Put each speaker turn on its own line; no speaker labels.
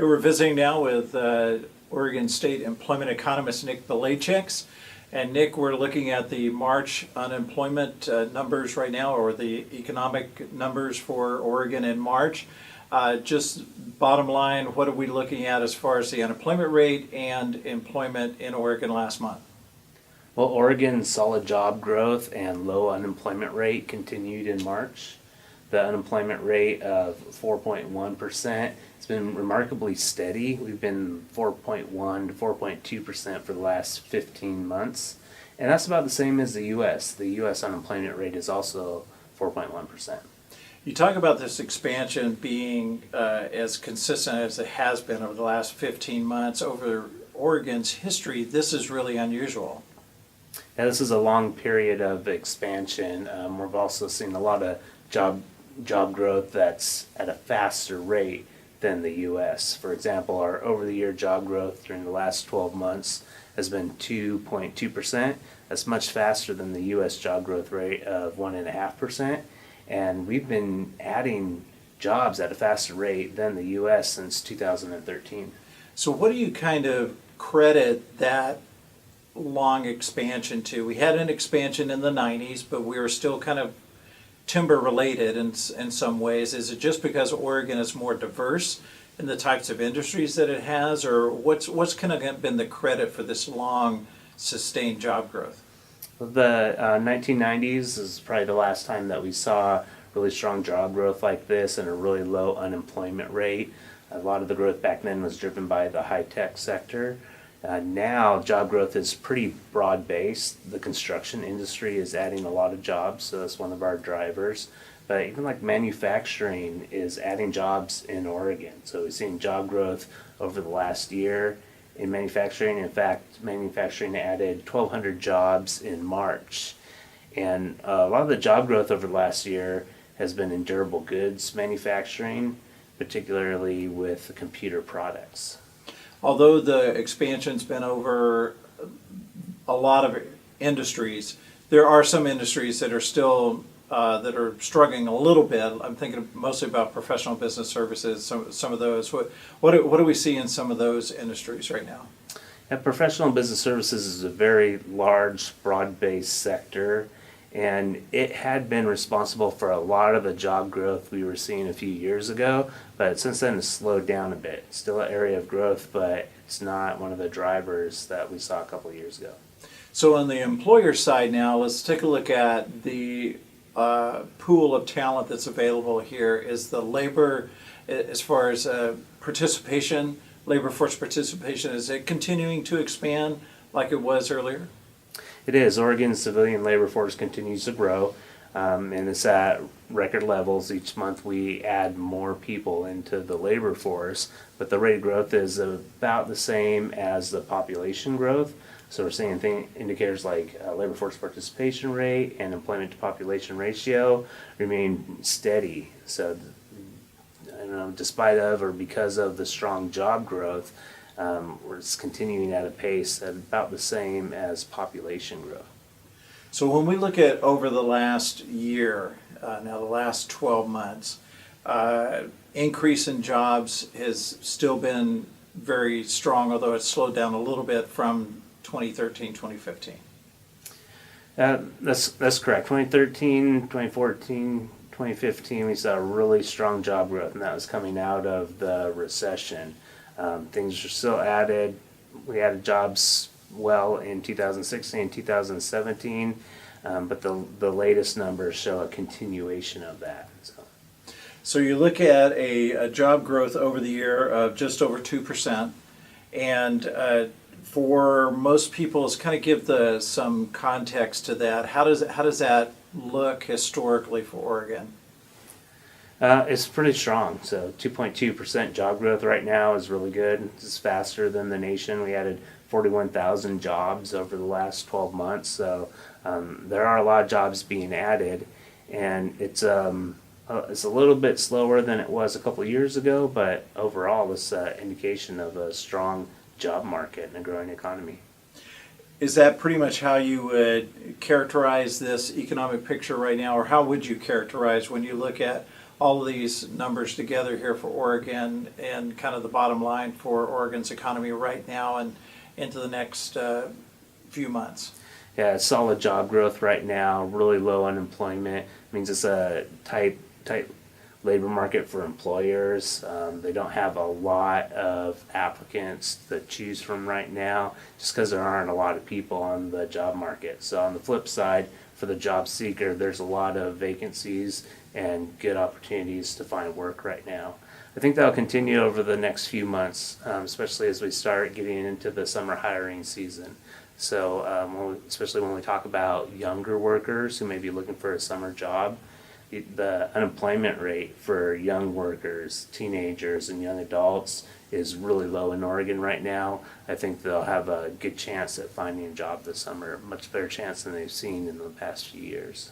Hey, we're visiting now with Oregon State employment economist Nick Beleiciks. And Nick, we're looking at the March unemployment numbers right now, or the economic numbers for Oregon in March. Just bottom line, what are we looking at as far as the unemployment rate and employment in Oregon last month?
Well, Oregon's solid job growth and low unemployment rate continued in March. The unemployment rate of 4.1%. It's been remarkably steady. We've been 4.1 to 4.2% for the last 15 months. And that's about the same as the U.S. The U.S. unemployment rate is also 4.1%.
You talk about this expansion being as consistent as it has been over the last 15 months. Over Oregon's history, this is really unusual.
Now, this is a long period of expansion. We've also seen a lot of job growth that's at a faster rate than the U.S. For example, our over-the-year job growth during the last 12 months has been 2.2%. That's much faster than the U.S. job growth rate of 1.5%. And we've been adding jobs at a faster rate than the U.S. since 2013.
So what do you kind of credit that long expansion to? We had an expansion in the 90s, but we were still kind of timber related in some ways. Is it just because Oregon is more diverse in the types of industries that it has, or what's kind of been the credit for this long sustained job growth?
The 1990s is probably the last time that we saw really strong job growth like this and a really low unemployment rate. A lot of the growth back then was driven by the high-tech sector. Now job growth is pretty broad-based. The construction industry is adding a lot of jobs, so that's one of our drivers. But even like manufacturing is adding jobs in Oregon. So we've seen job growth over the last year in manufacturing. In fact, manufacturing added 1,200 jobs in March. And a lot of the job growth over the last year has been in durable goods manufacturing, particularly with computer products.
Although the expansion's been over a lot of industries, there are some industries that are still that are struggling a little bit. I'm thinking mostly about professional business services. Some of those. What do we see in some of those industries right now?
Yeah, professional business services is a very large, broad-based sector, and it had been responsible for a lot of the job growth we were seeing a few years ago, but since then it's slowed down a bit. It's still an area of growth, but it's not one of the drivers that we saw a couple of years ago.
So on the employer side now, let's take a look at the pool of talent that's available here. Is the labor, as far as participation, labor force participation, is it continuing to expand like it was earlier?
It is. Oregon's civilian labor force continues to grow, and it's at record levels. Each month we add more people into the labor force, but the rate of growth is about the same as the population growth. So we're seeing indicators like labor force participation rate and employment to population ratio remain steady. So, despite of or because of the strong job growth, we're continuing at a pace at about the same as population growth.
So when we look at over the last year, now the last 12 months, increase in jobs has still been very strong, although it's slowed down a little bit from 2013, 2015.
That's correct. 2013, 2014, 2015, we saw really strong job growth, and that was coming out of the recession. Things are still added. We added jobs well in 2016, 2017, but the latest numbers show a continuation of that.
So you look at a job growth over the year of just over 2%, and for most people, let's kind of give some context to that. How does that look historically for Oregon?
It's pretty strong. So 2.2% job growth right now is really good. It's faster than the nation. We added 41,000 jobs over the last 12 months. So there are a lot of jobs being added, and it's a little bit slower than it was a couple of years ago, but overall it's an indication of a strong job market and a growing economy.
Is that pretty much how you would characterize this economic picture right now, or how would you characterize when you look at all of these numbers together here for Oregon and kind of the bottom line for Oregon's economy right now and into the next few months.
Yeah, solid job growth right now, really low unemployment. Means it's a tight labor market for employers. They don't have a lot of applicants to choose from right now just because there aren't a lot of people on the job market. So on the flip side, for the job seeker, there's a lot of vacancies and good opportunities to find work right now. I think that'll continue over the next few months, especially as we start getting into the summer hiring season. So especially when we talk about younger workers who may be looking for a summer job, the unemployment rate for young workers, teenagers, and young adults is really low in Oregon right now. I think they'll have a good chance at finding a job this summer, much better chance than they've seen in the past few years.